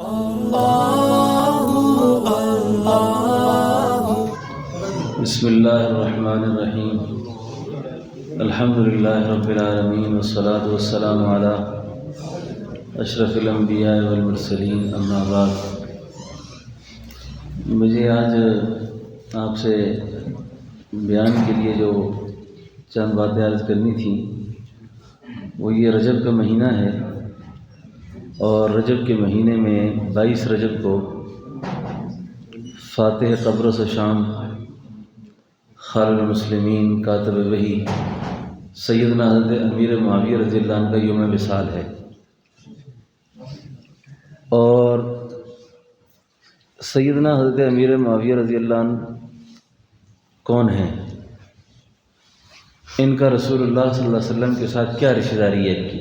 بسم اللہ الرحمن الرحیم الحمد للہ رب العالمین والصلاة والسلام علی اشرف الانبیاء والمرسلین اما بعد۔ مجھے آج آپ سے بیان کے لیے جو چند باتیں عرض کرنی تھیں وہ یہ رجب کا مہینہ ہے، اور رجب کے مہینے میں 22 رجب کو فاتح قبرص شام خالد المسلمین کاتب وحی سیدنا حضرت امیر معاویہ رضی اللہ عنہ کا یوم وصال ہے۔ اور سیدنا حضرت امیر معاویہ رضی اللہ عنہ کون ہیں؟ ان کا رسول اللہ صلی اللہ علیہ وسلم کے ساتھ کیا رشتہ داری ہے ان کی،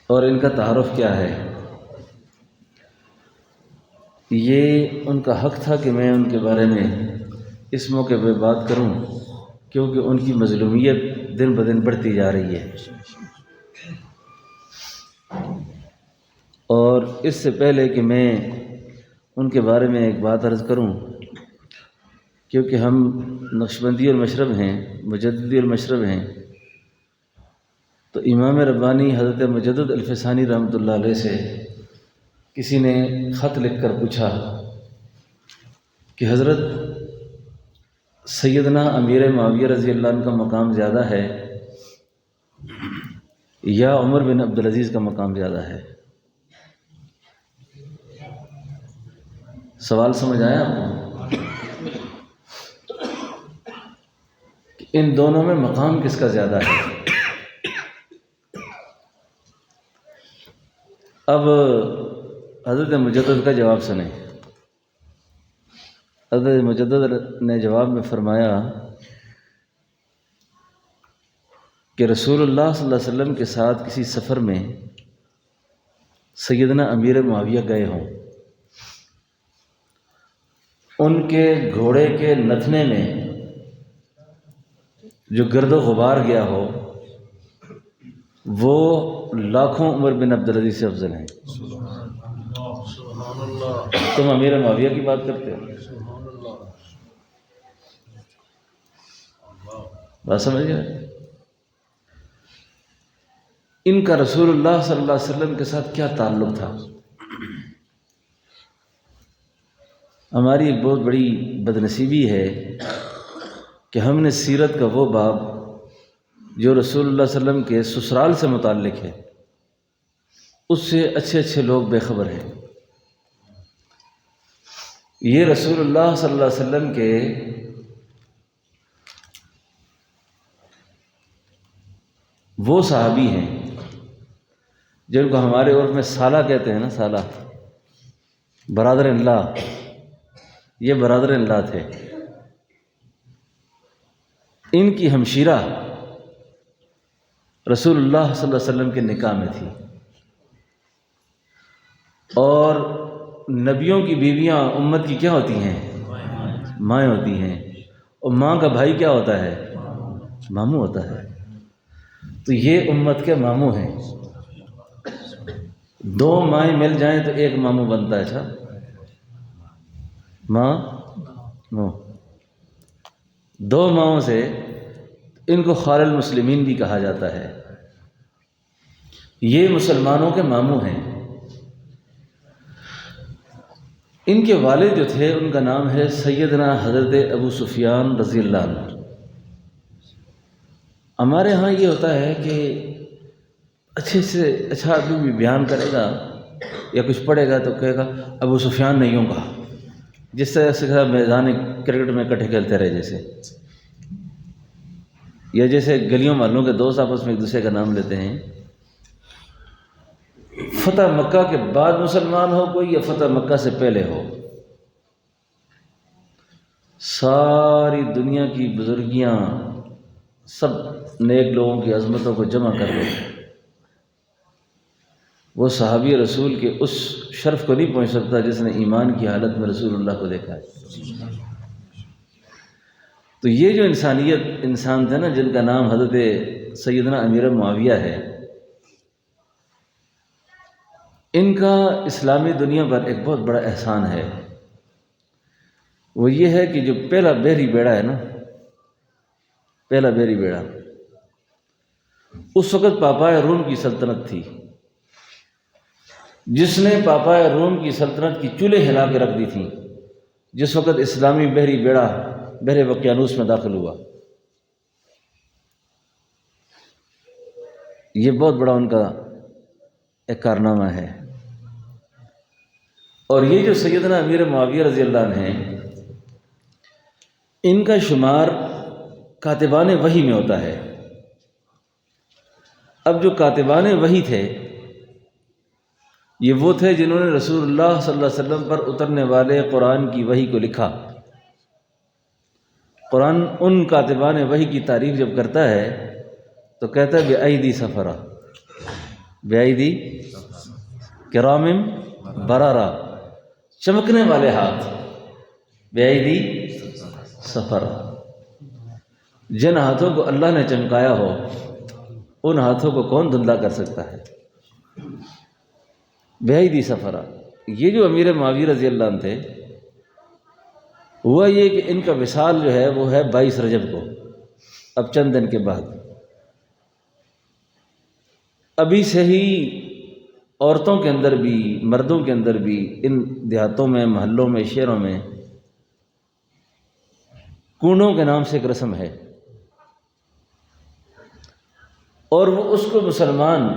اور ان کا تعارف کیا ہے؟ یہ ان کا حق تھا کہ میں ان کے بارے میں اس موقع پہ بات کروں، کیونکہ ان کی مظلومیت دن بدن بڑھتی جا رہی ہے۔ اور اس سے پہلے کہ میں ان کے بارے میں ایک بات عرض کروں، کیونکہ ہم نقشبندی المشرب ہیں، مجددی المشرب ہیں، تو امام ربانی حضرت مجدد الفسانی رحمۃ اللہ علیہ سے کسی نے خط لکھ کر پوچھا کہ حضرت سیدنا امیر معاویہ رضی اللہ عنہ کا مقام زیادہ ہے یا عمر بن عبدالعزیز کا مقام زیادہ ہے؟ سوال سمجھ آیا آپ کو؟ کہ ان دونوں میں مقام کس کا زیادہ ہے؟ اب حضرت مجدد کا جواب سنیں۔ حضرت مجدد نے جواب میں فرمایا کہ رسول اللہ صلی اللہ علیہ وسلم کے ساتھ کسی سفر میں سیدنا امیر معاویہ گئے ہوں، ان کے گھوڑے کے نتھنے میں جو گرد و غبار گیا ہو وہ لاکھوں عمر بن عبدالعزیز سے افضل ہیں۔ تم امیر معاویہ کی بات کرتے ہو؟ بات سمجھ گئے؟ ان کا رسول اللہ صلی اللہ علیہ وسلم کے ساتھ کیا تعلق تھا؟ ہماری ایک بہت بڑی بدنصیبی ہے کہ ہم نے سیرت کا وہ باب جو رسول اللہ صلی اللہ علیہ وسلم کے سسرال سے متعلق ہے اس سے اچھے اچھے لوگ بے خبر ہیں۔ یہ رسول اللہ صلی اللہ علیہ وسلم کے وہ صحابی ہیں جن کو ہمارے عرف میں سالہ کہتے ہیں نا، سالہ، برادر اللہ، یہ برادر اللہ تھے۔ ان کی ہمشیرہ رسول اللہ صلی اللہ علیہ وسلم کے نکاح میں تھی، اور نبیوں کی بیویاں امت کی کیا ہوتی ہیں؟ مائیں ہوتی ہیں، اور ماں کا بھائی کیا ہوتا ہے؟ ماموں ہوتا ہے۔ تو یہ امت کے ماموں ہیں۔ دو مائیں مل جائیں تو ایک ماموں بنتا ہے۔ اچھا، ماں نو، دو ماؤں سے ان کو خال المسلمین بھی کہا جاتا ہے۔ یہ مسلمانوں کے ماموں ہیں۔ ان کے والد جو تھے ان کا نام ہے سیدنا حضرت ابو سفیان رضی اللہ عنہ۔ ہمارے ہاں یہ ہوتا ہے کہ اچھے سے اچھا آدمی بھی بیان کرے گا یا کچھ پڑھے گا تو کہے گا ابو سفیان نے یوں کہا، جس طرح سے میدان کرکٹ میں اکٹھے کھیلتے رہے جیسے، یا جیسے گلیوں محلوں کے دوست آپس میں ایک دوسرے کا نام لیتے ہیں۔ فتح مکہ کے بعد مسلمان ہو کوئی یا فتح مکہ سے پہلے ہو، ساری دنیا کی بزرگیاں، سب نیک لوگوں کی عظمتوں کو جمع کر لو، وہ صحابی رسول کے اس شرف کو نہیں پہنچ سکتا جس نے ایمان کی حالت میں رسول اللہ کو دیکھا ہے۔ تو یہ جو انسان تھے نا جن کا نام حضرت سیدنا امیر معاویہ ہے، ان کا اسلامی دنیا پر ایک بہت بڑا احسان ہے، وہ یہ ہے کہ جو پہلا بحری بیڑا ہے نا، پہلا بحری بیڑا، اس وقت پاپائے روم کی سلطنت تھی، جس نے پاپائے روم کی سلطنت کی چولیں ہلا کے رکھ دی تھیں جس وقت اسلامی بحری بیڑا بحر وقیانوس میں داخل ہوا۔ یہ بہت بڑا ان کا ایک کارنامہ ہے۔ اور یہ جو سیدنا امیر معاویہ رضی اللہ عنہ ہیں، ان کا شمار کاتبان وحی میں ہوتا ہے۔ اب جو کاتبان وحی تھے، یہ وہ تھے جنہوں نے رسول اللہ صلی اللہ علیہ وسلم پر اترنے والے قرآن کی وحی کو لکھا۔ قرآن ان کاتبان وحی کی تعریف جب کرتا ہے تو کہتا ہے بِأَيْدِي سَفَرَةٍ، بِأَيْدِي کِرَامٍ بَرَرَةٍ، چمکنے والے ہاتھ، بِأَيْدِي سَفَرَةٍ، جن ہاتھوں کو اللہ نے چمکایا ہو ان ہاتھوں کو کون دھندلا کر سکتا ہے؟ بِأَيْدِي سَفَرَةٍ۔ یہ جو امیر معاویہ رضی اللہ عنہ تھے، ہوا یہ کہ ان کا وصال جو ہے وہ ہے 22 رجب کو، اب چند دن کے بعد۔ ابھی سے ہی عورتوں کے اندر بھی مردوں کے اندر بھی ان دیہاتوں میں، محلوں میں، شہروں میں کنڈوں کے نام سے ایک رسم ہے، اور وہ اس کو مسلمان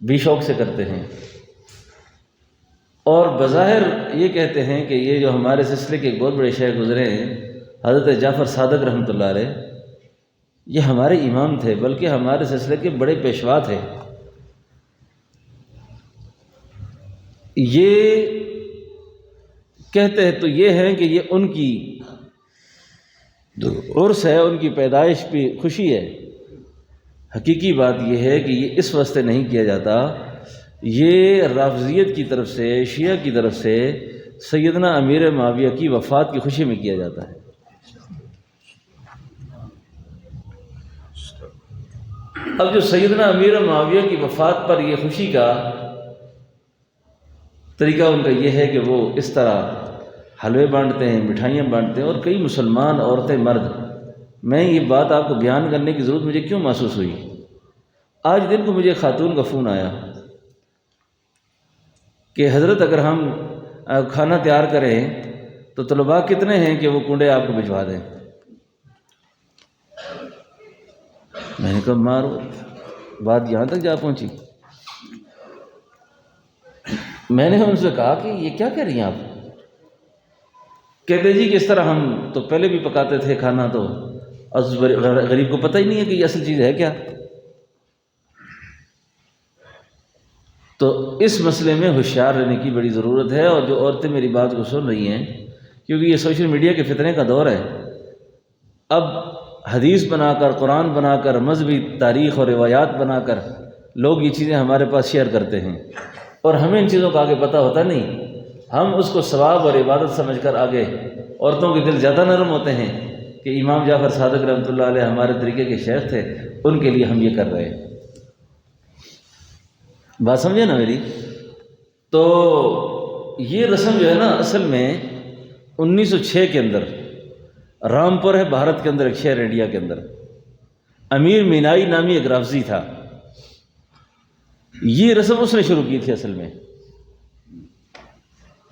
بھی شوق سے کرتے ہیں، اور بظاہر یہ کہتے ہیں کہ یہ جو ہمارے سلسلے کے ایک بہت بڑے شیخ گزرے ہیں حضرت جعفر صادق رحمۃ اللہ علیہ، یہ ہمارے امام تھے، بلکہ ہمارے سلسلے کے بڑے پیشوا تھے۔ یہ کہتے ہیں تو یہ ہے کہ یہ ان کی عرس ہے، ان کی پیدائش پہ خوشی ہے۔ حقیقی بات یہ ہے کہ یہ اس واسطے نہیں کیا جاتا، یہ رافضیت کی طرف سے، شیعہ کی طرف سے سیدنا امیر معاویہ کی وفات کی خوشی میں کیا جاتا ہے۔ اب جو سیدنا امیر معاویہ کی وفات پر یہ خوشی کا طریقہ ان کا یہ ہے کہ وہ اس طرح حلوے بانٹتے ہیں، مٹھائیاں بانٹتے ہیں، اور کئی مسلمان عورتیں، مرد، میں یہ بات آپ کو بیان کرنے کی ضرورت مجھے کیوں محسوس ہوئی؟ آج دن کو مجھے خاتون کا فون آیا کہ حضرت اگر ہم کھانا تیار کریں تو طلباء کتنے ہیں کہ وہ کنڈے آپ کو بھجوا دیں؟ میں نے کہا مارو، بات یہاں تک جا پہنچی۔ میں نے ان سے کہا کہ یہ کیا کہہ رہی ہیں آپ؟ کہتے جی کس طرح ہم تو پہلے بھی پکاتے تھے کھانا، تو غریب کو پتہ ہی نہیں ہے کہ یہ اصل چیز ہے کیا۔ تو اس مسئلے میں ہوشیار رہنے کی بڑی ضرورت ہے، اور جو عورتیں میری بات کو سن رہی ہیں، کیونکہ یہ سوشل میڈیا کے فتنے کا دور ہے، اب حدیث بنا کر، قرآن بنا کر، مذہبی تاریخ اور روایات بنا کر لوگ یہ چیزیں ہمارے پاس شیئر کرتے ہیں، اور ہمیں ان چیزوں کا آگے پتہ ہوتا نہیں، ہم اس کو ثواب اور عبادت سمجھ کر آگے، عورتوں کے دل زیادہ نرم ہوتے ہیں کہ امام جعفر صادق رحمۃ اللہ علیہ ہمارے طریقے کے شیخ تھے، ان کے لیے ہم یہ کر رہے ہیں۔ بات سمجھے نا میری؟ تو یہ رسم جو ہے نا، اصل میں 1906 کے اندر رامپور ہے بھارت کے اندر، ایک شہر انڈیا کے اندر، امیر مینائی نامی ایک رافضی تھا، یہ رسم اس نے شروع کی تھی۔ اصل میں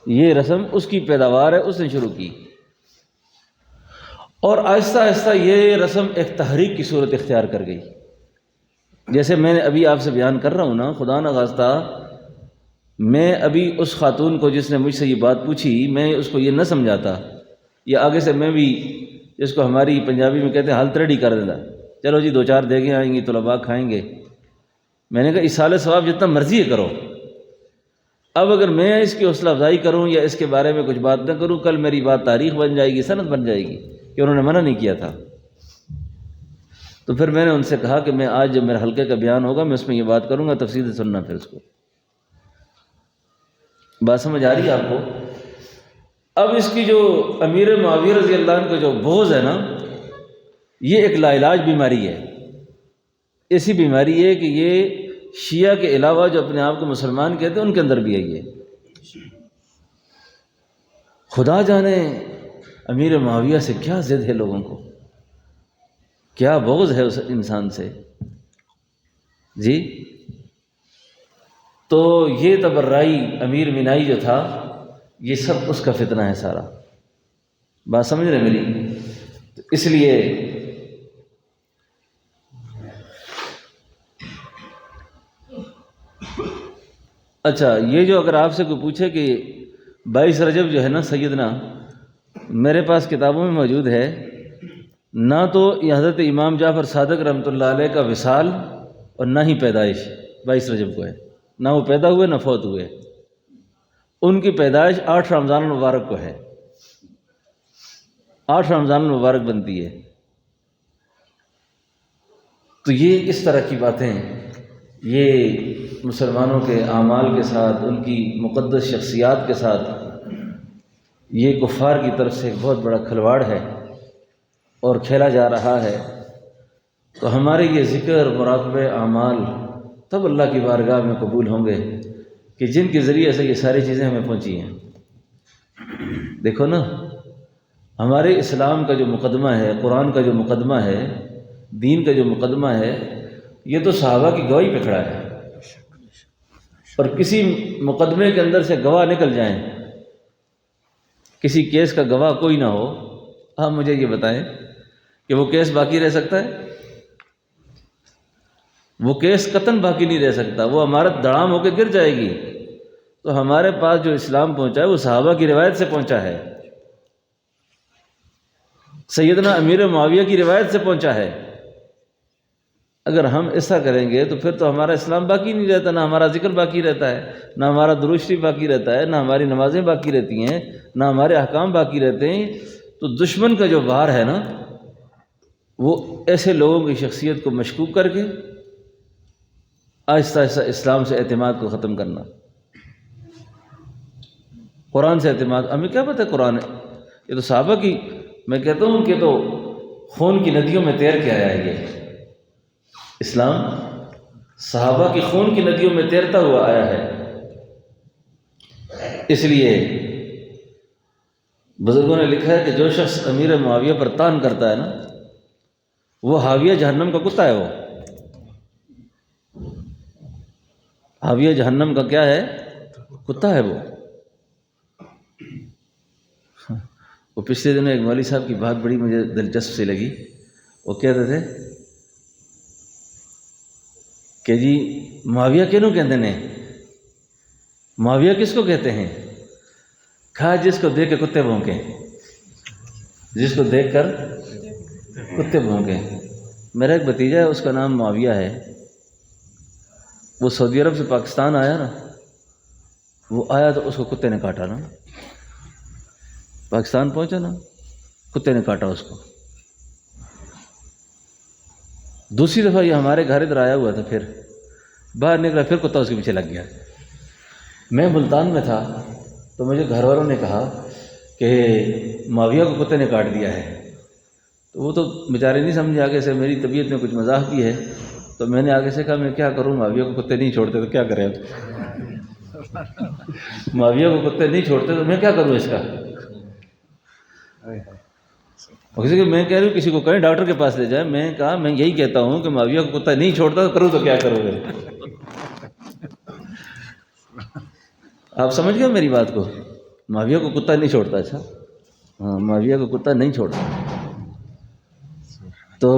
یہ رسم اس کی پیداوار ہے، اس نے شروع کی، اور آہستہ آہستہ یہ رسم ایک تحریک کی صورت اختیار کر گئی۔ جیسے میں نے ابھی آپ سے بیان کر رہا ہوں نا، خدا نخواستہ میں ابھی اس خاتون کو جس نے مجھ سے یہ بات پوچھی، میں اس کو یہ نہ سمجھاتا، یا آگے سے میں بھی جس کو ہماری پنجابی میں کہتے ہیں حل ترڑی کر دیتا، چلو جی 2-4 دیگیں آئیں گی، طلباء کھائیں گے۔ میں نے کہا ایصال ثواب جتنا مرضی ہے کرو، اب اگر میں اس کی حوصلہ افزائی کروں یا اس کے بارے میں کچھ بات نہ کروں، کل میری بات تاریخ بن جائے گی، سند بن جائے گی کہ انہوں نے منع نہیں کیا تھا۔ تو پھر میں نے ان سے کہا کہ میں آج جب میرے حلقے کا بیان ہوگا میں اس میں یہ بات کروں گا، تفصیل سے سننا پھر اس کو۔ بات سمجھ آ رہی ہے آپ کو؟ اب اس کی جو امیر معاویہ رضی اللہ عنہ کا جو بغض ہے نا، یہ ایک لا علاج بیماری ہے، ایسی بیماری ہے کہ یہ شیعہ کے علاوہ جو اپنے آپ کو مسلمان کہتے ہیں ان کے اندر بھی ہے یہ۔ خدا جانے امیر معاویہ سے کیا ضد ہے لوگوں کو، کیا بغض ہے اس انسان سے جی۔ تو یہ تبرعی امیر مینائی جو تھا، یہ سب اس کا فتنہ ہے سارا، بات سمجھ رہے میری؟ تو اس لیے اچھا، یہ جو اگر آپ سے کوئی پوچھے کہ 22 رجب جو ہے نا سیدنا، میرے پاس کتابوں میں موجود ہے، نہ تو یہ حضرت امام جعفر صادق رحمۃ اللہ علیہ کا وصال اور نہ ہی پیدائش 22 رجب کو ہے، نہ وہ پیدا ہوئے نہ فوت ہوئے، ان کی پیدائش 8 رمضان المبارک کو ہے، 8 رمضان المبارک بنتی ہے۔ تو یہ اس طرح کی باتیں، یہ مسلمانوں کے اعمال کے ساتھ، ان کی مقدس شخصیات کے ساتھ، یہ کفار کی طرف سے ایک بہت بڑا کھلواڑ ہے اور کھیلا جا رہا ہے۔ تو ہمارے یہ ذکر، مراقبہ، اعمال تب اللہ کی بارگاہ میں قبول ہوں گے کہ جن کے ذریعے سے یہ ساری چیزیں ہمیں پہنچی ہیں۔ دیکھو نا، ہمارے اسلام کا جو مقدمہ ہے، قرآن کا جو مقدمہ ہے، دین کا جو مقدمہ ہے، یہ تو صحابہ کی گواہی پہ کھڑا ہے۔ اور کسی مقدمے کے اندر سے گواہ نکل جائیں، کسی کیس کا گواہ کوئی نہ ہو، آپ مجھے یہ بتائیں کہ وہ کیس باقی رہ سکتا ہے؟ وہ کیس قطعاً باقی نہیں رہ سکتا، وہ عمارت دڑام ہو کے گر جائے گی۔ تو ہمارے پاس جو اسلام پہنچا ہے وہ صحابہ کی روایت سے پہنچا ہے، سیدنا امیر معاویہ کی روایت سے پہنچا ہے۔ اگر ہم ایسا کریں گے تو پھر تو ہمارا اسلام باقی نہیں رہتا، نہ ہمارا ذکر باقی رہتا ہے، نہ ہمارا درود شریف باقی رہتا ہے، نہ ہماری نمازیں باقی رہتی ہیں، نہ ہمارے احکام باقی رہتے ہیں۔ تو دشمن کا جو وار ہے نا، وہ ایسے لوگوں کی شخصیت کو مشکوک کر کے آہستہ آہستہ اسلام سے اعتماد کو ختم کرنا، قرآن سے اعتماد۔ ہمیں کیا پتہ ہے قرآن ہے؟ یہ تو صحابہ کی، میں کہتا ہوں کہ تو خون کی ندیوں میں تیر کے آیا ہے یہ اسلام، صحابہ کی خون کی ندیوں میں تیرتا ہوا آیا ہے۔ اس لیے بزرگوں نے لکھا ہے کہ جو شخص امیر معاویہ پر طعن کرتا ہے نا، وہ حاویہ جہنم کا کتا ہے۔ وہ حاویہ جہنم کا کیا ہے؟ کتا ہے وہ پچھلے دنوں ایک مولوی صاحب کی بات بڑی مجھے دلچسپ سی لگی۔ وہ کہتے تھے کہ جی معاویہ کینوں کہتے ہیں؟ معاویہ کس کو کہتے ہیں؟ کہا جس کو دیکھ کے کتے بھونکیں، جس کو دیکھ کر کتے بھونکیں۔ میرا ایک بھتیجا ہے، اس کا نام معاویہ ہے، وہ سعودی عرب سے پاکستان آیا نا، وہ آیا تو اس کو کتے نے کاٹا نا، پاکستان پہنچا نا، کتے نے کاٹا اس کو۔ دوسری دفعہ یہ ہمارے گھر ادھر آیا ہوا تھا، پھر باہر نکلا، پھر کتا اس کے پیچھے لگ گیا۔ میں ملتان میں تھا تو مجھے گھر والوں نے کہا کہ معاویہ کو کتے نے کاٹ دیا ہے، تو وہ تو بیچارے نہیں سمجھے، آگے سے میری طبیعت میں کچھ مزاح کی ہے، تو میں نے آگے سے کہا میں کیا کروں، معاویہ کو کتے نہیں چھوڑتے تو کیا کریں؟ معاویہ کو کتے نہیں چھوڑتے تو میں کیا کروں اس کا؟ کسی کو میں کہہ رہی ہوں کسی کو کہیں ڈاکٹر کے پاس لے جائے، میں کہا میں یہی کہتا ہوں کہ معاویہ کو کتا نہیں چھوڑتا تو کروں تو کیا کرو گے؟ آپ سمجھ گئے میری بات کو؟ معاویہ کو کتا نہیں چھوڑتا، اچھا ہاں، معاویہ کو کتا نہیں چھوڑتا۔ تو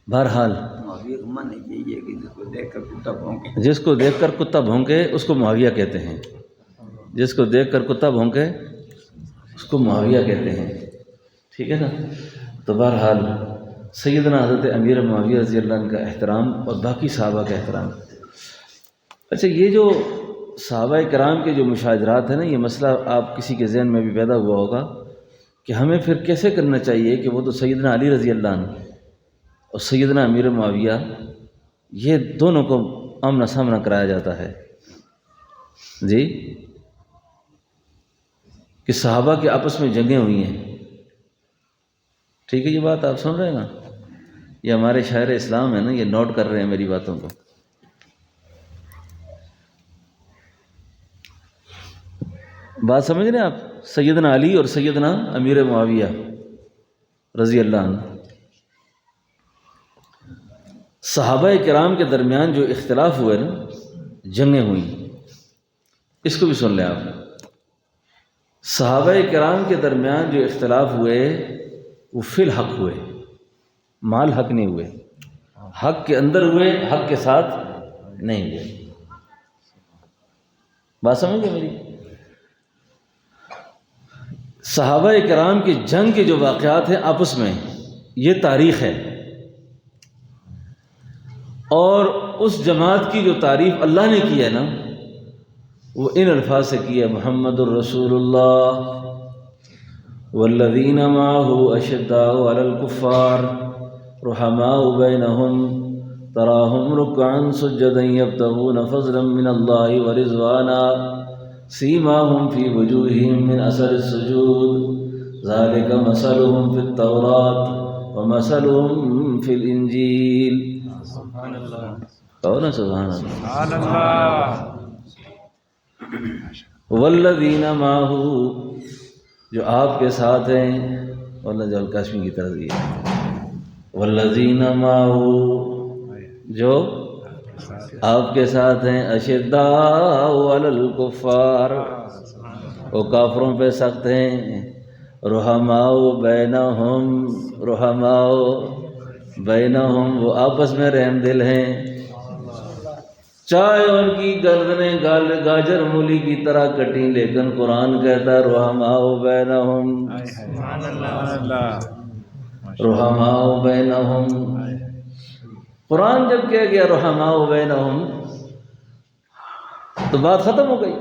بہرحال جس کو دیکھ کر کتا بھونکے اس کو معاویہ کہتے ہیں، جس کو دیکھ کر کتا بھونکے اس کو معاویہ کہتے ہیں، ٹھیک ہے نا؟ تو بہرحال سیدنا حضرت امیر معاویہ رضی اللہ عنہ کا احترام اور باقی صحابہ کا احترام۔ اچھا، یہ جو صحابہ کرام کے جو مشاجرات ہیں نا، یہ مسئلہ آپ کسی کے ذہن میں بھی پیدا ہوا ہوگا کہ ہمیں پھر کیسے کرنا چاہیے کہ وہ تو سیدنا علی رضی اللہ عنہ اور سیدنا امیر معاویہ، یہ دونوں کو آمنا سامنا کرایا جاتا ہے جی، کہ صحابہ کے آپس میں جنگیں ہوئی ہیں، ٹھیک ہے؟ یہ بات آپ سن رہے ہیں نا، یہ ہمارے شاعر اسلام ہے نا، یہ نوٹ کر رہے ہیں میری باتوں کو. بات سمجھ رہے ہیں آپ؟ سیدنا علی اور سیدنا امیر معاویہ رضی اللہ عنہ، صحابہ کرام کے درمیان جو اختلاف ہوئے نا، جنگیں ہوئیں، اس کو بھی سن لیں آپ. صحابہ کرام کے درمیان جو اختلاف ہوئے وہ فی الحق ہوئے، مال حق نہیں ہوئے. حق کے اندر ہوئے، حق کے ساتھ نہیں ہوئے. بات سمجھ گئے میری؟ صحابہ کرام کی جنگ کے جو واقعات ہیں آپس میں، یہ تاریخ ہے. اور اس جماعت کی جو تعریف اللہ نے کی ہے نا، وہ ان الفاظ سے کی ہے: محمد الرسول اللہ والذین معہ اشداء علی الکفار رحماء بینہم تراہم رکعا سجدا یبتغون فضلا من اللہ ورضوانا سیماہم فی وجوہہم من اثر السجود ذالک مثلہم فی التوراۃ ومثلہم فی الانجیل. کہو سبحان اللہ. والذین معہ، جو آپ کے ساتھ ہیں، واللہ جو القاسمی کی طرح دی ہے، والذین معہ، جو آپ کے ساتھ ہیں، اشداء علی الکفار، وہ کافروں پہ سخت ہیں، رحماء بینہم، رحماء بینہم، وہ آپس میں رحم دل ہیں. چاہے ان کی گردنیں گاجر مولی کی طرح کٹیں، لیکن قرآن کہتا ہے رحماء بینہم، رحماء بینہم. قرآن جب کہہ گیا رحماء بینہم تو بات ختم ہو گئی.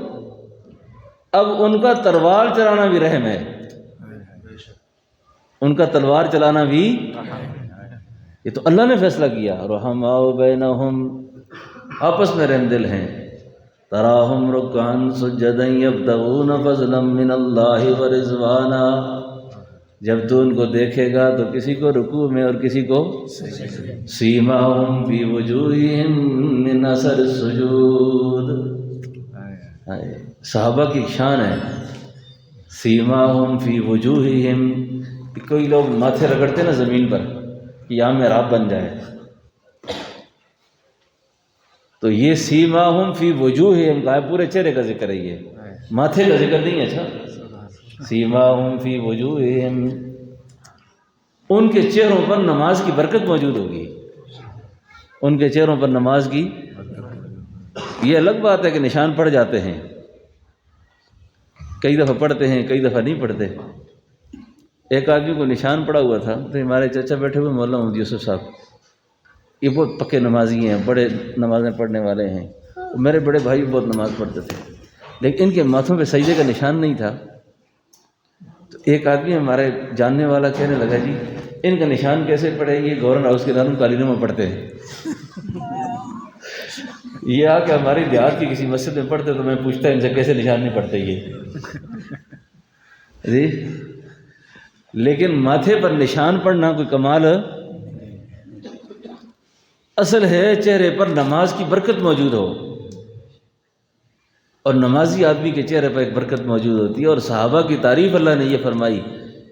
اب ان کا تلوار چلانا بھی رحم ہے، ان کا تلوار چلانا بھی، یہ تو اللہ نے فیصلہ کیا. رحماء بینہم، آپس میں رحم دل ہیں. تراہم رکعا سجدا یبتغون فضلا من اللہ ورضوانا، جب تو ان کو دیکھے گا تو کسی کو رکوع میں اور کسی کو سیماہم فی وجوہہم من اثر السجود. صحابہ کی شان ہے سیماہم فی وجوہہم. کوئی لوگ ماتھے رگڑتے نا زمین پر کہ یہاں محراب بن جائے، تو یہ سیماہم فی وجوہہم کا ہے، پورے چہرے کا ذکر ہے، یہ ماتھے کا ذکر نہیں ہے. اچھا، سیماہم فی وجوہہم، ان کے چہروں پر نماز کی برکت موجود ہوگی، ان کے چہروں پر نماز کی. یہ الگ بات ہے کہ نشان پڑ جاتے ہیں، کئی دفعہ پڑھتے ہیں کئی دفعہ نہیں پڑھتے. ایک آدمی کو نشان پڑا ہوا تھا، تو ہمارے چچا بیٹھے ہوئے مولانا محمد یوسف صاحب، یہ بہت پکے نمازی ہیں، بڑے نمازیں پڑھنے والے ہیں. میرے بڑے بھائی بہت نماز پڑھتے تھے، لیکن ان کے ماتھوں پہ سجدے کا نشان نہیں تھا. تو ایک آدمی ہمارے جاننے والا کہنے لگا جی ان کا نشان کیسے پڑے؟ یہ گورنر ہاؤس کے داروں قالینوں میں پڑھتے ہیں. یہ آ کے ہماری دیہات کی کسی مسجد میں پڑھتے تو میں پوچھتا ان سے کیسے نشان نہیں پڑھتے یہ جی. لیکن ماتھے پر نشان پڑنا کوئی کمال اصل ہے چہرے پر نماز کی برکت موجود ہو، اور نمازی آدمی کے چہرے پر ایک برکت موجود ہوتی ہے. اور صحابہ کی تعریف اللہ نے یہ فرمائی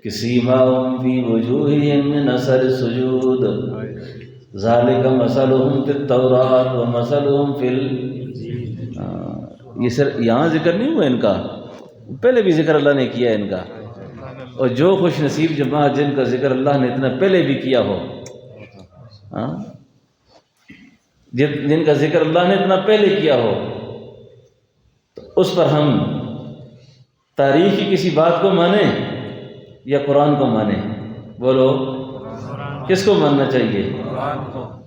کہ سیماہم فی وجوہہم من اثر السجود ذالک مثلہم فی التوراۃ ومثلہم فی یہ سر یہاں ذکر نہیں ہوا ان کا، پہلے بھی ذکر اللہ نے کیا ان کا. اور جو خوش نصیب جماعت جن کا ذکر اللہ نے اتنا پہلے بھی کیا ہو، جن کا ذکر اللہ نے اتنا پہلے کیا ہو، تو اس پر ہم تاریخ کی کسی بات کو مانیں یا قرآن کو مانیں؟ بولو کس کو ماننا چاہیے؟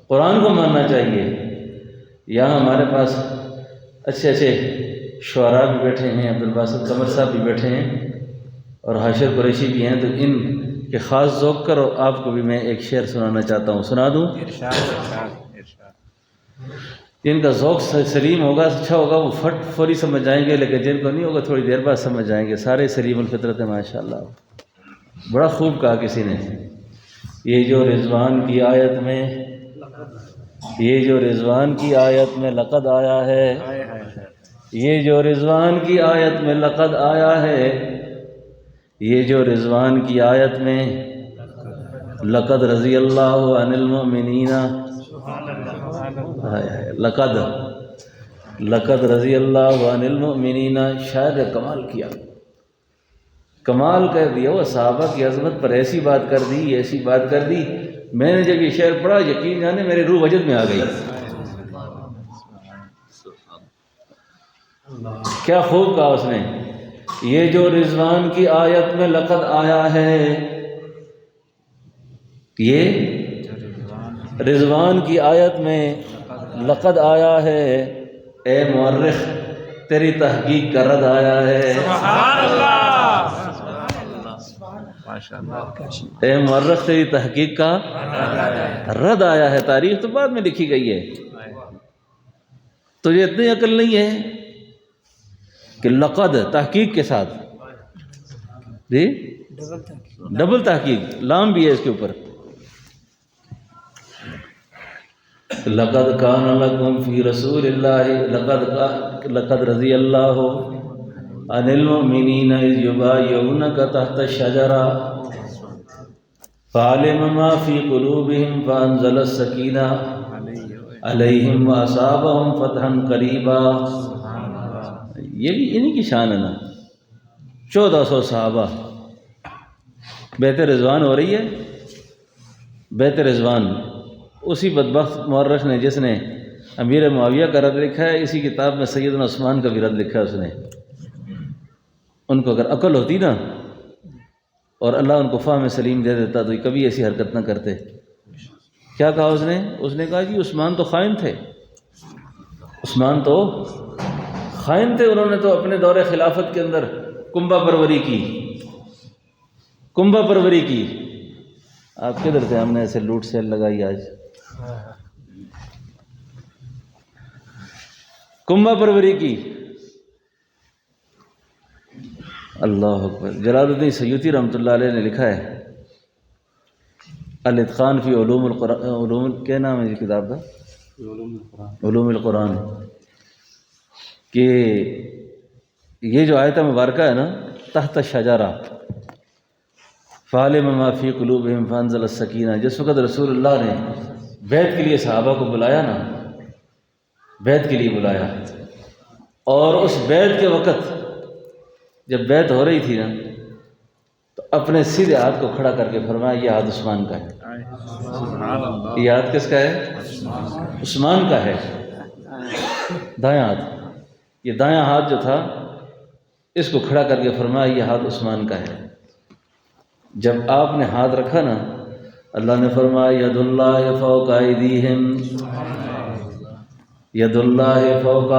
قرآن کو ماننا چاہیے. یہاں ہمارے پاس اچھے اچھے شعراء بھی بیٹھے ہیں، عبدالباسط قمر صاحب بھی بیٹھے ہیں، اور حاشر قریشی بھی ہیں. تو ان کے خاص ذوق کر آپ کو بھی میں ایک شعر سنانا چاہتا ہوں، سنا دوں؟ جن کا ذوق سلیم ہوگا، اچھا ہوگا، وہ فوری سمجھ جائیں گے، لیکن جن کو نہیں ہوگا تھوڑی دیر بعد سمجھ جائیں گے. سارے سلیم الفطرت ہیں ماشاءاللہ. بڑا خوب کہا کسی نے، یہ جو رضوان کی آیت میں لقد آیا ہے، یہ جو رضوان کی آیت میں لقد آیا ہے، یہ جو رضوان کی آیت میں لقد رضی اللہ عن المؤمنین، لقد رضی اللہ عن المؤمنین، شاعر نے کمال کیا، کمال کر دیا، وہ صحابہ کی عظمت پر ایسی بات کر دی، ایسی بات کر دی، میں نے جب یہ شعر پڑھا یقین جانے میرے روح وجد میں آ گئی۔ کیا خوب کہا اس نے، یہ جو رضوان کی آیت میں لقد آیا ہے، یہ رضوان کی آیت میں لقد آیا ہے، اے مورخ تیری تحقیق کا رد آیا ہے، سبحان اللہ، اے مورخ تیری تحقیق کا رد آیا ہے۔ تاریخ تو بعد میں لکھی گئی ہے، تجھے اتنی عقل نہیں ہے کہ لقد تحقیق کے ساتھ، جی ڈبل تحقیق، لام بھی ہے اس کے اوپر، لقد کان لکم فی رسول اللہ، لقد رضی اللہ عن المؤمنین اذ یبایعونک تحت الشجرہ فعلم ما فی قلوبہم فانزل السکینہ علیہم واصابہم فتحا قریبا۔ یہ بھی انہی کی شان ہے نا، 1400 صحابہ، بیعت رضوان ہو رہی ہے، بیعت رضوان، اسی بدبخت مورخ نے جس نے امیر معاویہ کا رد لکھا ہے، اسی کتاب میں سیدنا عثمان کا بھی رد لکھا ہے اس نے۔ ان کو اگر عقل ہوتی نا اور اللہ ان کو فہم سلیم دے دیتا تو یہ کبھی ایسی حرکت نہ کرتے۔ کیا کہا اس نے کہا جی عثمان تو خائن تھے، عثمان تو خائن تھے، انہوں نے تو اپنے دور خلافت کے اندر کنبہ پروری کی۔ آپ کدھر تھے؟ ہم نے ایسے لوٹ سیل لگائی آج، کنبہ پروری کی۔ اللہ اکبر۔ جلال الدین سیوطی رحمۃ اللہ علیہ نے لکھا ہے الاتقان فی علوم القرآن، کیا نام ہے اس کتاب کا؟ علوم القرآن، کہ یہ جو آیت مبارکہ ہے نا، تحت الشجرہ فعلم ما فی قلوبہم فانزل السکینہ، جس وقت رسول اللہ نے بیعت کے لیے صحابہ کو بلایا نا، بیعت کے لیے بلایا، اور اس بیعت کے وقت جب بیعت ہو رہی تھی نا تو اپنے سیدھے ہاتھ کو کھڑا کر کے فرمایا یہ ہاتھ عثمان کا ہے۔ یہ ہاتھ کس کا ہے؟ عثمان کا ہے، دایاں ہاتھ۔ یہ دایاں ہاتھ جو تھا اس کو کھڑا کر کے فرمایا یہ ہاتھ عثمان کا ہے۔ جب آپ نے ہاتھ رکھا نا، اللہ نے فرمایا ید اللہ فوق ایدیہم، ید اللہ فوق،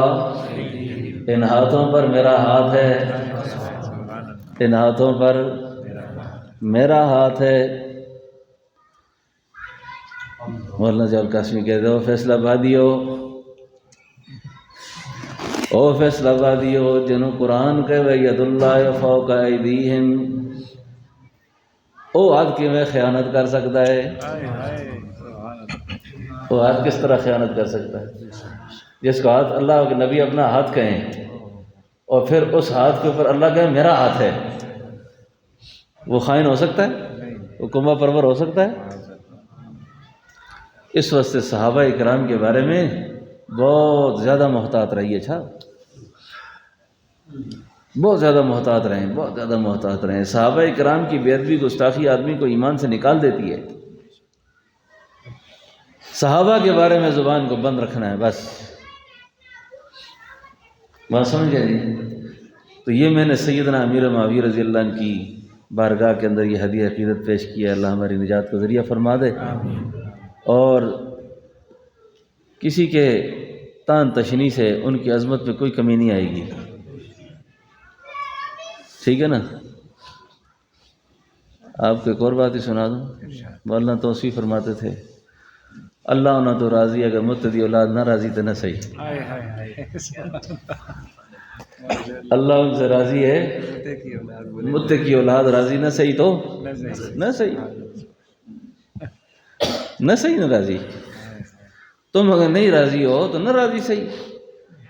ان ہاتھوں پر میرا ہاتھ ہے، ان ہاتھوں پر میرا ہاتھ ہے۔ مولانا جلال قاسمی کہتے ہو فیصلہ بادیو، او فیصلہ بادیو جنہوں قرآن کہ ید اللہ فوق ایدیہم، او ہاتھ کی میں خیانت کر سکتا ہے؟ وہ ہاتھ کس طرح خیانت کر سکتا ہے؟ جس کو ہاتھ اللہ کے نبی اپنا ہاتھ کہیں اور پھر اس ہاتھ کے اوپر اللہ کہے میرا ہاتھ ہے، وہ خائن ہو سکتا ہے؟ وہ کنبہ پرور ہو سکتا ہے؟ اس واسطے صحابہ اکرام کے بارے میں بہت زیادہ محتاط رہیے، بہت زیادہ محتاط رہیں، بہت زیادہ محتاط رہیں۔ صحابہ اکرام کی بے ادبی گستاخی آدمی کو ایمان سے نکال دیتی ہے۔ صحابہ کے بارے میں زبان کو بند رکھنا ہے، بس بات سمجھ گئے جی؟ تو یہ میں نے سیدنا امیر معاویہ رضی اللہ عنہ کی بارگاہ کے اندر یہ ہدیہ عقیدت پیش کیا، اللہ ہماری نجات کا ذریعہ فرما دے، اور کسی کے تان تشنی سے ان کی عظمت میں کوئی کمی نہیں آئے گی، ٹھیک ہے نا؟ آپ کو ایک اور بات ہی سنا دوں، مولانا توصیف فرماتے تھے اللہ نہ تو راضی، اگر متدی اولاد نہ راضی تو نہ صحیح۔ اللہ ان سے راضی ہے، متقی اولاد راضی نہ صحیح تو نہ صحیح۔ نہ صحیح نہ راضی. تم اگر نہیں راضی ہو تو نہ راضی صحیح.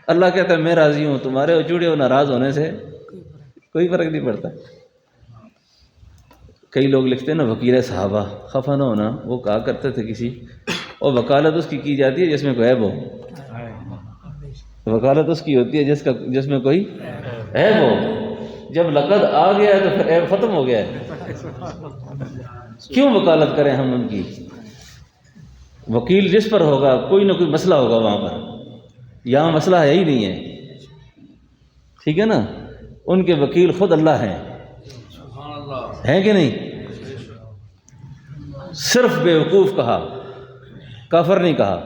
اللہ کہتا ہے میں راضی ہوں، تمہارے اچوڑے اور ناراض ہونے سے کوئی فرق نہیں پڑتا. کئی لوگ لکھتے ہیں نا وکیل صحابہ، خفا نہ ہونا، وہ کہا کرتے تھے کسی، اور وکالت اس کی جاتی ہے جس میں کوئی عیب ہو. وکالت اس کی ہوتی ہے جس میں کوئی عیب ہو. جب لقد آ گیا ہے تو پھر عیب ختم ہو گیا ہے. کیوں وکالت کریں ہم ان کی؟ وکیل جس پر ہوگا کوئی نہ کوئی مسئلہ ہوگا وہاں پر. یہاں مسئلہ ہے ہی نہیں ہے. ٹھیک ہے نا. ان کے وکیل خود اللہ ہیں. ہیں کہ نہیں؟ صرف بیوقوف کہا، کافر نہیں کہا.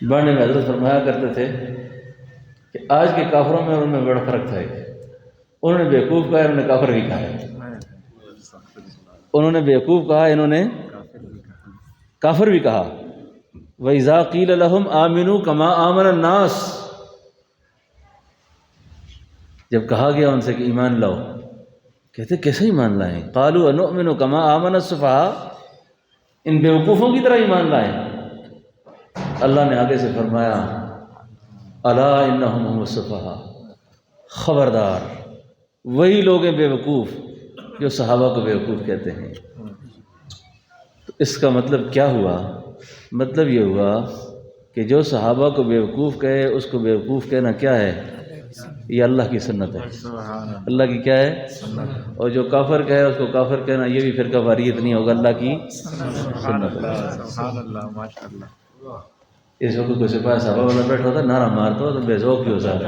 بڑھنے میں حضرت فرمایا کرتے تھے کہ آج کے کافروں میں اور ان میں بڑا فرق تھا. انہوں نے بیوقوف کہا، انہوں نے کافر بھی کہا. انہوں نے بیوقوف کہا، انہوں نے کافر بھی کہا. وَإِذَا قِيلَ لَهُمْ آمِنُوا كَمَا آمَنَ النَّاسُ، جب کہا گیا ان سے کہ ایمان لاؤ، کہتے کیسے ایمان لائیں؟ قَالُوا أَنُؤْمِنُ كَمَا آمَنَ السُّفَهَاءُ، ان بیوقوفوں کی طرح ایمان لائیں. اللہ نے آگے سے فرمایا الا انہم هم السفہاء، خبردار وہی لوگ ہیں بیوقوف جو صحابہ کو بیوقوف کہتے ہیں. تو اس کا مطلب کیا ہوا؟ مطلب یہ ہوا کہ جو صحابہ کو بیوقوف کہے اس کو بیوقوف کہنا کیا ہے؟ یہ اللہ کی سنت ہے. اللہ کی کیا ہے؟ اور جو کافر کہے اس کو کافر کہنا یہ بھی فرقہ واریت نہیں ہوگا، اللہ کی سنت ہے. سبحان اللہ، ماشاء اللہ. اس وقت کوئی سپاہی صحابہ والا بیٹھا ہوتا نعرہ مارتا ہو تو بے ذوق ہی ہو جاتا.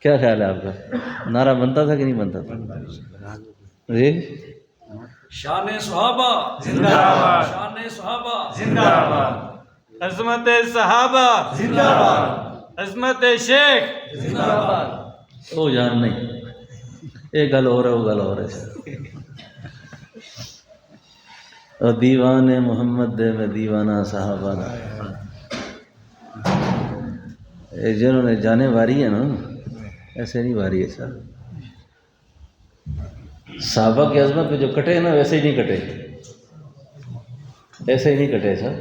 کیا خیال ہے آپ کا؟ نعرہ بنتا تھا کہ نہیں بنتا تھا؟ جی شان صحابہ زندہ باد، شان صحابہ زندہ باد، عظمت صحابہ زندہ باد، عظمت شیخ زندہ باد. وہ جان نہیں، ایک گل ہو رہا ہے وہ گل ہو رہا ہے. اور دیوان محمد دے میں دیوانہ صحابہ دا. جنہوں نے جانے واری ہے نا، ایسے نہیں واری ہے سر. صحابہ کی عظمت پہ جو کٹے نا ویسے ہی نہیں کٹے، ایسے ہی نہیں کٹے سر.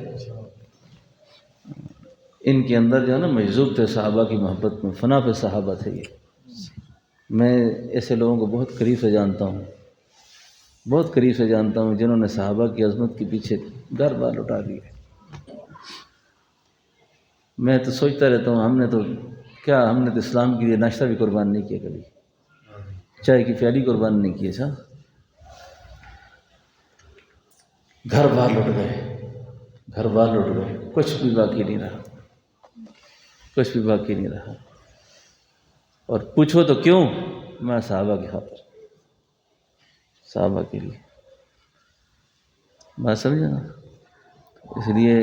ان کے اندر جو ہے نا مجذوب تھے صحابہ کی محبت میں، فنا پہ صحابہ تھے. یہ میں ایسے لوگوں کو بہت قریب سے جانتا ہوں، بہت قریب سے جانتا ہوں جنہوں نے صحابہ کی عظمت کے پیچھے گھر بار لٹا دیے. میں تو سوچتا رہتا ہوں ہم نے تو اسلام کے لیے ناشتہ بھی قربان نہیں کیا، کبھی چائے کی پیالی قربان نہیں کی. صاحب گھر بار لٹ گئے، گھر بار لٹ گئے، کچھ بھی باقی نہیں رہا، کچھ بھی باقی نہیں رہا. اور پوچھو تو کیوں؟ میں صحابہ کی خاطر، صحابہ کے لیے. بات سمجھا نا؟ اس لیے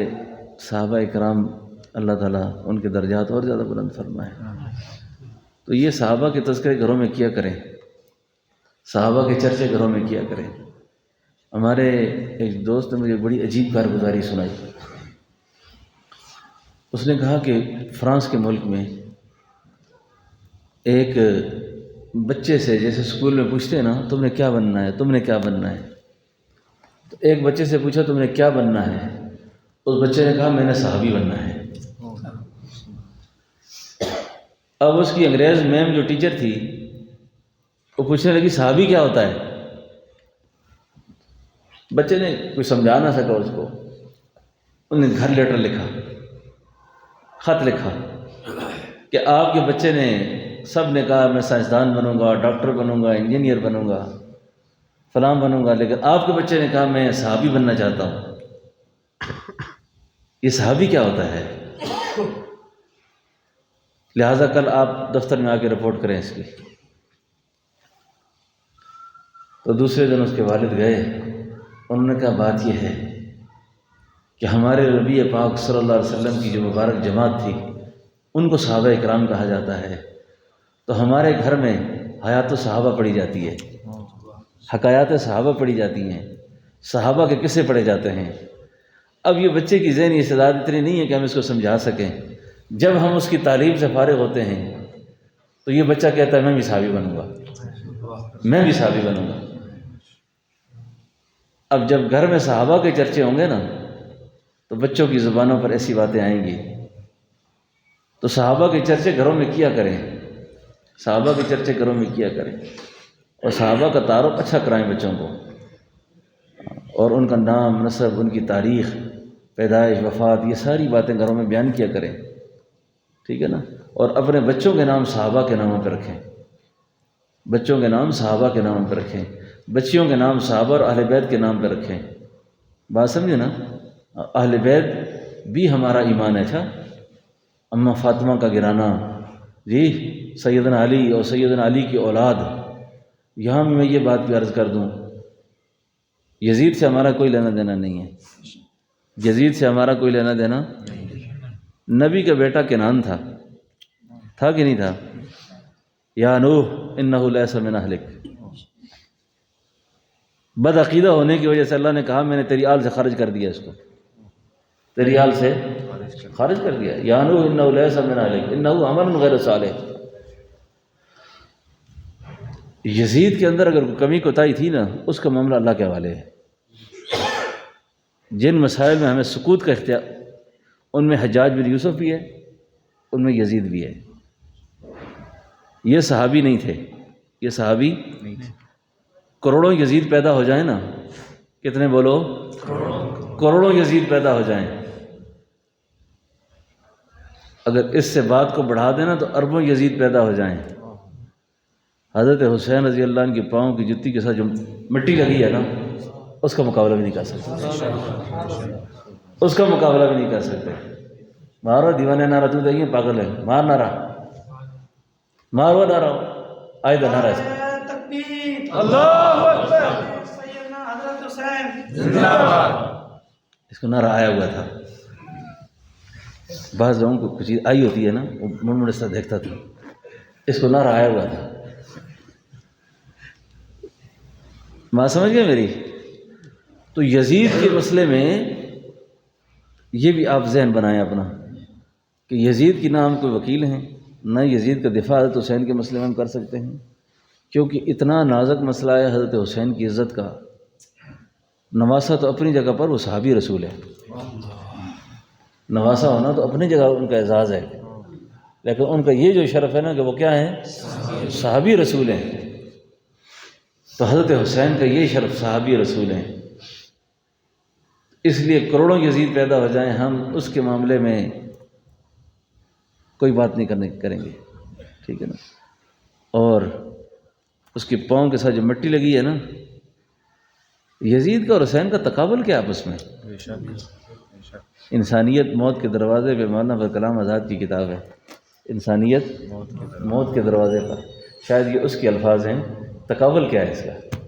صحابہ اکرام اللہ تعالیٰ ان کے درجات اور زیادہ بلند فرمائے. تو یہ صحابہ کے تذکرے گھروں میں کیا کریں، صحابہ کے چرچے گھروں میں کیا کریں. ہمارے ایک دوست نے مجھے بڑی عجیب کارگزاری سنائی. اس نے کہا کہ فرانس کے ملک میں ایک بچے سے جیسے اسکول میں پوچھتے ہیں نا تم نے کیا بننا ہے، تم نے کیا بننا ہے، تو ایک بچے سے پوچھا تم نے کیا بننا ہے، اس بچے نے کہا میں نے صحابی بننا ہے. اب اس کی انگریز میم جو ٹیچر تھی وہ پوچھنے لگی صحابی کیا ہوتا ہے. بچے نے کوئی سمجھا نہ سکا اس کو. انہوں نے گھر لیٹر لکھا، خط لکھا کہ آپ کے بچے نے سب نے کہا میں سائنسدان بنوں گا، ڈاکٹر بنوں گا، انجینئر بنوں گا، فلاں بنوں گا، لیکن آپ کے بچے نے کہا میں صحابی بننا چاہتا ہوں. یہ صحابی کیا ہوتا ہے؟ لہٰذا کل آپ دفتر میں آ کے رپورٹ کریں اس کی. تو دوسرے دن اس کے والد گئے. انہوں نے کہا بات یہ ہے کہ ہمارے نبی پاک صلی اللہ علیہ وسلم کی جو مبارک جماعت تھی ان کو صحابہ اکرام کہا جاتا ہے، تو ہمارے گھر میں حیات الصحابہ پڑھی جاتی ہے، حکایات صحابہ پڑھی جاتی ہیں، صحابہ کے قصے پڑھے جاتے ہیں. اب یہ بچے کی ذہنی استعداد اتنی نہیں ہے کہ ہم اس کو سمجھا سکیں. جب ہم اس کی تعلیم سے فارغ ہوتے ہیں تو یہ بچہ کہتا ہے میں بھی صحابی بنوں گا. میں بھی صحابی بنوں گا۔ اب جب گھر میں صحابہ کے چرچے ہوں گے نا تو بچوں کی زبانوں پر ایسی باتیں آئیں گی، تو صحابہ کے چرچے گھروں میں کیا کریں، صحابہ کے چرچے گھروں میں کیا کریں، اور صحابہ کا تعارف اچھا کرائیں بچوں کو، اور ان کا نام، نسب، ان کی تاریخ، پیدائش، وفات، یہ ساری باتیں گھروں میں بیان کیا کریں، ٹھیک ہے نا۔ اور اپنے بچوں کے نام صحابہ کے ناموں پہ رکھیں، بچوں کے نام صحابہ کے ناموں پہ رکھیں، بچیوں کے نام صحابہ اور اہل بیت کے نام پہ رکھیں۔ بات سمجھے نا، اہل بیت بھی ہمارا ایمان ہے۔ اچھا، اماں فاطمہ کا گرانا، جی سیدنا علی اور سیدنا علی کی اولاد، یہاں بھی میں یہ بات بھی عرض کر دوں، یزید سے ہمارا کوئی لینا دینا نہیں ہے، یزید سے ہمارا کوئی لینا دینا۔ نبی کا بیٹا کنان تھا کہ نہیں تھا؟ یا نوح انہ لیس من اہلک، بد عقیدہ ہونے کی وجہ سے اللہ نے کہا میں نے تیری آل سے خارج کر دیا، اس کو تیری آل سے خارج کر دیا۔ یا نوح انہ لیس من اہلک انہ عمل غیر صالح۔ یزید کے اندر اگر کوئی کمی کوتاہی تھی نا، اس کا معاملہ اللہ کے حوالے ہے۔ جن مسائل میں ہمیں سکوت کا اختیار، ان میں حجاج بن یوسف بھی ہے، ان میں یزید بھی ہے۔ یہ صحابی نہیں تھے، یہ صحابی نہیں تھے۔ کروڑوں یزید پیدا ہو جائیں نا، کتنے بولو؟ کروڑوں یزید پیدا ہو جائیں، اگر اس سے بات کو بڑھا دینا تو اربوں یزید پیدا ہو جائیں، حضرت حسین رضی اللہ عنہ کے پاؤں کی جتی کے ساتھ جو مٹی لگی ہے نا، اس کا مقابلہ بھی نہیں کر سکتے، اس کا مقابلہ بھی نہیں کر سکتے۔ مارو دیوانے نعرہ، تو دیکھیے پاگل ہے، مار نعرہ، مارو نعرہ، آئے دا نعرہ اس کا۔ اس کو نعرہ آیا ہوا تھا، بعض لوگوں کو کچھ چیز آئی ہوتی ہے نا، وہ من مڑستا دیکھتا تھا، اس کو نعرہ آیا ہوا تھا۔ بات سمجھ گئے میری؟ تو یزید کے مسئلے میں یہ بھی آپ ذہن بنائیں اپنا، کہ یزید کی نہ ہم کوئی وکیل ہیں، نہ یزید کا دفاع حضرت حسین کے مسئلے میں ہم کر سکتے ہیں، کیونکہ اتنا نازک مسئلہ ہے حضرت حسین کی عزت کا۔ نواسہ تو اپنی جگہ پر وہ صحابی رسول ہے، نواسہ ہونا تو اپنی جگہ ان کا اعزاز ہے، لیکن ان کا یہ جو شرف ہے نا کہ وہ کیا ہیں؟ صحابی رسول ہیں۔ تو حضرت حسین کا یہ شرف صحابی رسول ہیں، اس لیے کروڑوں یزید پیدا ہو جائیں، ہم اس کے معاملے میں کوئی بات نہیں کریں گے، ٹھیک ہے نا۔ اور اس کے پاؤں کے ساتھ جو مٹی لگی ہے نا، یزید کا اور حسین کا تقابل کیا آپس میں؟ انسانیت موت کے دروازے پہ، مولانا ابوالکلام کلام آزاد کی کتاب ہے، انسانیت موت کے دروازے پر، شاید یہ اس کے الفاظ ہیں۔ تقابل کیا ہے اس کا؟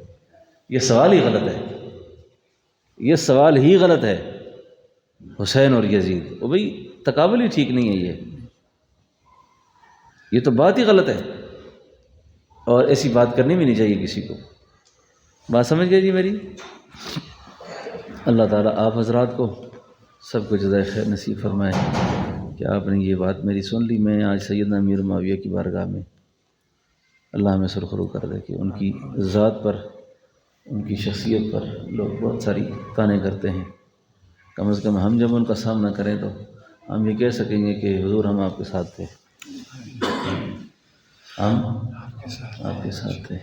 یہ سوال ہی غلط ہے، یہ سوال ہی غلط ہے، حسین اور یزید، وہ بھائی تقابل ہی ٹھیک نہیں ہے، یہ تو بات ہی غلط ہے، اور ایسی بات کرنی بھی نہیں چاہیے کسی کو۔ بات سمجھ گئے جی میری؟ اللہ تعالیٰ آپ حضرات کو سب کو جزائے خیر نصیب فرمائے کہ آپ نے یہ بات میری سن لی۔ میں آج سیدنا امیر معاویہ کی بارگاہ میں اللہ ہمیں سرخرو کر دے کہ ان کی ذات پر، ان کی شخصیت پر لوگ بہت ساری تانے کرتے ہیں، کم از کم ہم جب ان کا سامنا کریں تو ہم یہ کہہ سکیں گے کہ حضور ہم آپ کے ساتھ تھے، ہم آپ کے ساتھ تھے۔